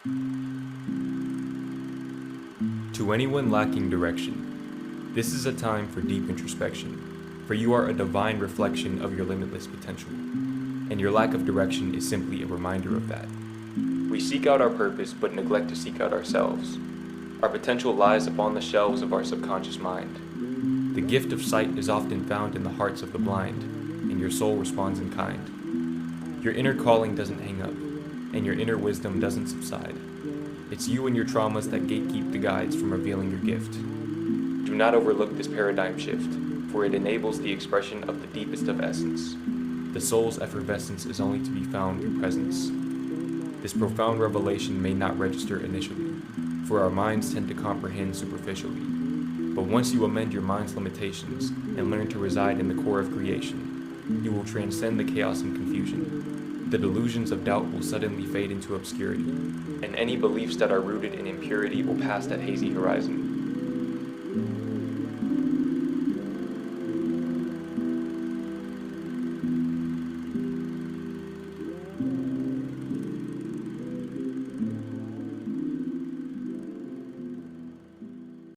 To anyone lacking direction, this is a time for deep introspection, for you are a divine reflection of your limitless potential, and your lack of direction is simply a reminder of that. We seek out our purpose but neglect to seek out ourselves. Our potential lies upon the shelves of our subconscious mind. The gift of sight is often found in the hearts of the blind, and your soul responds in kind. Your inner calling doesn't hang up, and your inner wisdom doesn't subside. It's you and your traumas that gatekeep the guides from revealing your gift. Do not overlook this paradigm shift, for it enables the expression of the deepest of essence. The soul's effervescence is only to be found through presence. This profound revelation may not register initially, for our minds tend to comprehend superficially. But once you amend your mind's limitations and learn to reside in the core of creation, you will transcend the chaos and confusion. The delusions of doubt will suddenly fade into obscurity, and any beliefs that are rooted in impurity will pass that hazy horizon.